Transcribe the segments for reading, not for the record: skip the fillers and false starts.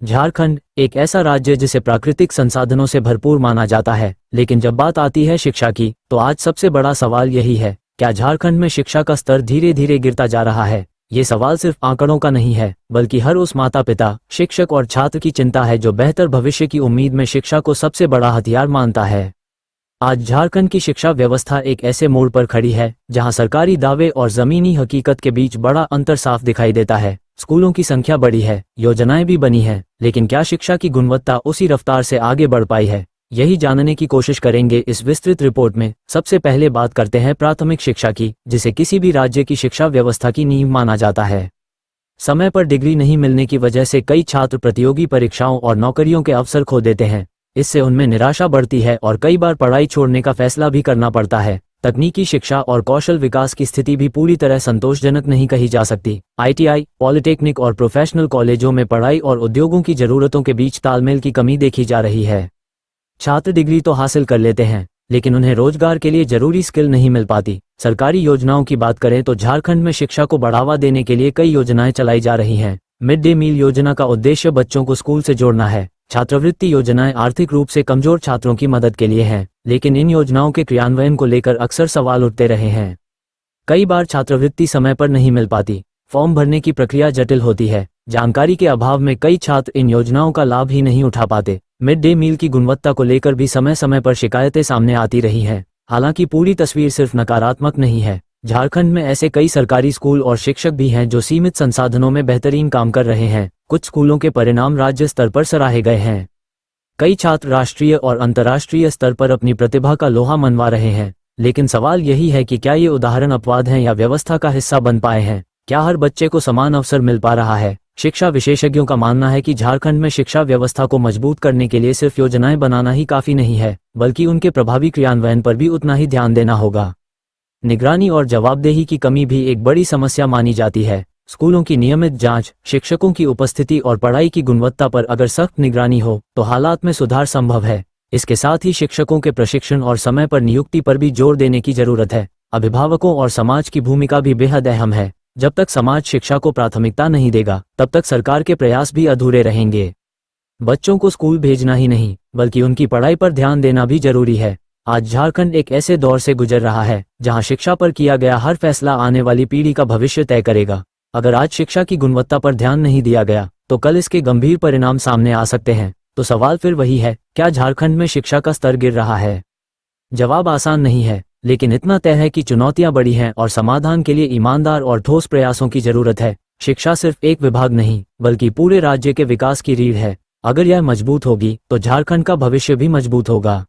झारखंड एक ऐसा राज्य जिसे प्राकृतिक संसाधनों से भरपूर माना जाता है, लेकिन जब बात आती है शिक्षा की तो आज सबसे बड़ा सवाल यही है, क्या झारखंड में शिक्षा का स्तर धीरे धीरे गिरता जा रहा है। ये सवाल सिर्फ आंकड़ों का नहीं है, बल्कि हर उस माता पिता, शिक्षक और छात्र की चिंता है जो बेहतर भविष्य की उम्मीद में शिक्षा को सबसे बड़ा हथियार मानता है। आज झारखंड की शिक्षा व्यवस्था एक ऐसे मोड़ पर खड़ी है जहां सरकारी दावे और जमीनी हकीकत के बीच बड़ा अंतर साफ दिखाई देता है। स्कूलों की संख्या बढ़ी है, योजनाएं भी बनी हैं, लेकिन क्या शिक्षा की गुणवत्ता उसी रफ्तार से आगे बढ़ पाई है? यही जानने की कोशिश करेंगे इस विस्तृत रिपोर्ट में। सबसे पहले बात करते हैं प्राथमिक शिक्षा की, जिसे किसी भी राज्य की शिक्षा व्यवस्था की नींव माना जाता है। समय पर डिग्री नहीं मिलने की वजह से कई छात्र प्रतियोगी परीक्षाओं और नौकरियों के अवसर खो देते हैं। इससे उनमें निराशा बढ़ती है और कई बार पढ़ाई छोड़ने का फैसला भी करना पड़ता है। तकनीकी शिक्षा और कौशल विकास की स्थिति भी पूरी तरह संतोषजनक नहीं कही जा सकती। आईटीआई, पॉलिटेक्निक और प्रोफेशनल कॉलेजों में पढ़ाई और उद्योगों की जरूरतों के बीच तालमेल की कमी देखी जा रही है। छात्र डिग्री तो हासिल कर लेते हैं, लेकिन उन्हें रोजगार के लिए जरूरी स्किल नहीं मिल पाती। सरकारी योजनाओं की बात करें तो झारखंड में शिक्षा को बढ़ावा देने के लिए कई योजनाएं चलाई जा रही हैं। मिड डे मील योजना का उद्देश्य बच्चों को स्कूल से जोड़ना है। छात्रवृत्ति योजनाएं आर्थिक रूप से कमजोर छात्रों की मदद के लिए हैं, लेकिन इन योजनाओं के क्रियान्वयन को लेकर अक्सर सवाल उठते रहे हैं। कई बार छात्रवृत्ति समय पर नहीं मिल पाती, फॉर्म भरने की प्रक्रिया जटिल होती है। जानकारी के अभाव में कई छात्र इन योजनाओं का लाभ ही नहीं उठा पाते। मिड डे मील की गुणवत्ता को लेकर भी समय समय पर शिकायतें सामने आती रही हैं। हालांकि पूरी तस्वीर सिर्फ नकारात्मक नहीं है। झारखंड में ऐसे कई सरकारी स्कूल और शिक्षक भी हैं जो सीमित संसाधनों में बेहतरीन काम कर रहे हैं। कुछ स्कूलों के परिणाम राज्य स्तर पर सराहे गए हैं। कई छात्र राष्ट्रीय और अंतर्राष्ट्रीय स्तर पर अपनी प्रतिभा का लोहा मनवा रहे हैं। लेकिन सवाल यही है कि क्या ये उदाहरण अपवाद हैं या व्यवस्था का हिस्सा बन पाए हैं? क्या हर बच्चे को समान अवसर मिल पा रहा है? शिक्षा विशेषज्ञों का मानना है कि झारखंड में शिक्षा व्यवस्था को मजबूत करने के लिए सिर्फ योजनाएं बनाना ही काफी नहीं है, बल्कि उनके प्रभावी क्रियान्वयन पर भी उतना ही ध्यान देना होगा। निगरानी और जवाबदेही की कमी भी एक बड़ी समस्या मानी जाती है। स्कूलों की नियमित जांच, शिक्षकों की उपस्थिति और पढ़ाई की गुणवत्ता पर अगर सख्त निगरानी हो तो हालात में सुधार संभव है। इसके साथ ही शिक्षकों के प्रशिक्षण और समय पर नियुक्ति पर भी जोर देने की जरूरत है। अभिभावकों और समाज की भूमिका भी बेहद अहम है। जब तक समाज शिक्षा को प्राथमिकता नहीं देगा, तब तक सरकार के प्रयास भी अधूरे रहेंगे। बच्चों को स्कूल भेजना ही नहीं, बल्कि उनकी पढ़ाई पर ध्यान देना भी जरूरी है। आज झारखंड एक ऐसे दौर से गुजर रहा है जहां शिक्षा पर किया गया हर फैसला आने वाली पीढ़ी का भविष्य तय करेगा। अगर आज शिक्षा की गुणवत्ता पर ध्यान नहीं दिया गया तो कल इसके गंभीर परिणाम सामने आ सकते हैं। तो सवाल फिर वही है, क्या झारखंड में शिक्षा का स्तर गिर रहा है? जवाब आसान नहीं है, लेकिन इतना तय है कि चुनौतियां बड़ी हैं और समाधान के लिए ईमानदार और ठोस प्रयासों की जरूरत है। शिक्षा सिर्फ एक विभाग नहीं, बल्कि पूरे राज्य के विकास की रीढ़ है। अगर यह मजबूत होगी तो झारखंड का भविष्य भी मजबूत होगा।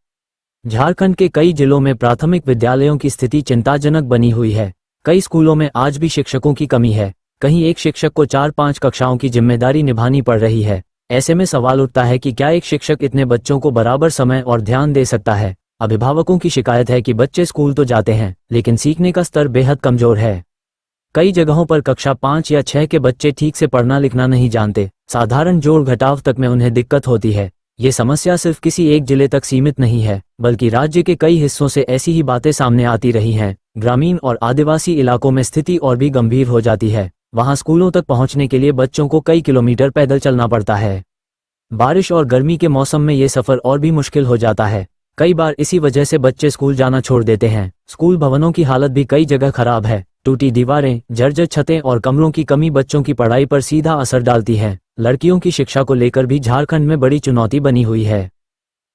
झारखंड के कई जिलों में प्राथमिक विद्यालयों की स्थिति चिंताजनक बनी हुई है। कई स्कूलों में आज भी शिक्षकों की कमी है। कहीं एक शिक्षक को 4-5 कक्षाओं की जिम्मेदारी निभानी पड़ रही है। ऐसे में सवाल उठता है कि क्या एक शिक्षक इतने बच्चों को बराबर समय और ध्यान दे सकता है? अभिभावकों की शिकायत है कि बच्चे स्कूल तो जाते हैं, लेकिन सीखने का स्तर बेहद कमजोर है। कई जगहों पर कक्षा 5 या 6 के बच्चे ठीक से पढ़ना लिखना नहीं जानते। साधारण जोड़ घटाव तक में उन्हें दिक्कत होती है। ये समस्या सिर्फ किसी एक जिले तक सीमित नहीं है, बल्कि राज्य के कई हिस्सों से ऐसी ही बातें सामने आती रही हैं। ग्रामीण और आदिवासी इलाकों में स्थिति और भी गंभीर हो जाती है। वहां स्कूलों तक पहुंचने के लिए बच्चों को कई किलोमीटर पैदल चलना पड़ता है। बारिश और गर्मी के मौसम में ये सफर और भी मुश्किल हो जाता है। कई बार इसी वजह से बच्चे स्कूल जाना छोड़ देते हैं। स्कूल भवनों की हालत भी कई जगह खराब है। टूटी दीवारें, जर्जर छतें और कमरों की कमी बच्चों की पढ़ाई पर सीधा असर डालती है। लड़कियों की शिक्षा को लेकर भी झारखंड में बड़ी चुनौती बनी हुई है।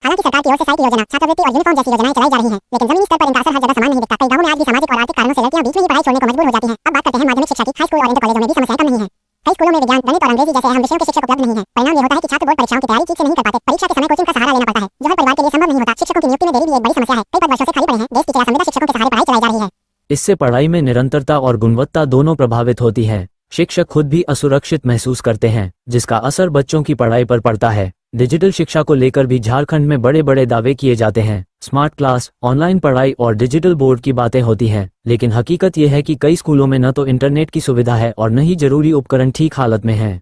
हालांकि सरकार की ओर से साइकिल योजना, छात्रवृत्ति और यूनिफॉर्म जैसी योजनाएं चलाई जा रही हैं, लेकिन जमीनी स्तर पर इनका असर हर जगह समान नहीं दिखता। कई गांवों में आज भी सामाजिक और आर्थिक कारणों से लड़कियां बीच में ही पढ़ाई छोड़ने को मजबूर हो जाती हैं। अब बात करते हैं माध्यमिक शिक्षा की। हाई स्कूल और इंटर कॉलेजों में भी समस्याएं कम नहीं है। कई स्कूलों में विज्ञान, गणित और अंग्रेजी जैसे अहम विषयों के शिक्षक उपलब्ध नहीं है। परिणाम ये होता है कि छात्र बोर्ड परीक्षाओं की तैयारी ठीक से नहीं कर पाते। परीक्षा के समय कोचिंग का सहारा लेना पड़ता है, जो हर परिवार के लिए संभव नहीं होता। शिक्षकों की नियुक्ति में देरी भी एक बड़ी समस्या है। कई पद वर्षों से खाली पड़े हैं। देश की चिरा संविदा शिक्षकों के सहारे पढ़ाई चलाई जा रही है। इससे पढ़ाई में निरंतरता और गुणवत्ता दोनों प्रभावित होती हैं। शिक्षक खुद भी असुरक्षित महसूस करते हैं, जिसका असर बच्चों की पढ़ाई पर पड़ता है। डिजिटल शिक्षा को लेकर भी झारखंड में बड़े बड़े दावे किए जाते हैं। स्मार्ट क्लास, ऑनलाइन पढ़ाई और डिजिटल बोर्ड की बातें होती हैं, लेकिन हकीकत यह है कि कई स्कूलों में न तो इंटरनेट की सुविधा है और न ही जरूरी उपकरण ठीक हालत में हैं।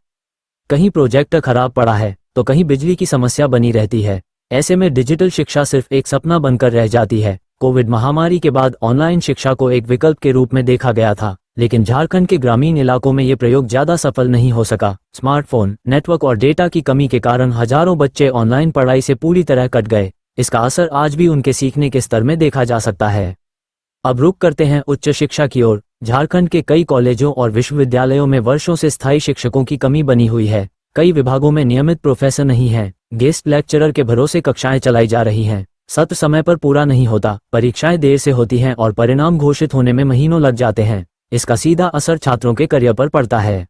कहीं प्रोजेक्टर खराब पड़ा है तो कहीं बिजली की समस्या बनी रहती है। ऐसे में डिजिटल शिक्षा सिर्फ एक सपना बनकर रह जाती है। कोविड महामारी के बाद ऑनलाइन शिक्षा को एक विकल्प के रूप में देखा गया था, लेकिन झारखंड के ग्रामीण इलाकों में ये प्रयोग ज्यादा सफल नहीं हो सका। स्मार्टफोन, नेटवर्क और डेटा की कमी के कारण हजारों बच्चे ऑनलाइन पढ़ाई से पूरी तरह कट गए। इसका असर आज भी उनके सीखने के स्तर में देखा जा सकता है। अब रुख करते हैं उच्च शिक्षा की ओर। झारखंड के कई कॉलेजों और विश्वविद्यालयों में वर्षों से स्थायी शिक्षकों की कमी बनी हुई है। कई विभागों में नियमित प्रोफेसर नहीं हैं। गेस्ट लेक्चरर के भरोसे कक्षाएं चलाई जा रही हैं। सत्र समय पर पूरा नहीं होता, परीक्षाएं देर से होती हैं और परिणाम घोषित होने में महीनों लग जाते हैं। इसका सीधा असर छात्रों के करियर पर पड़ता है।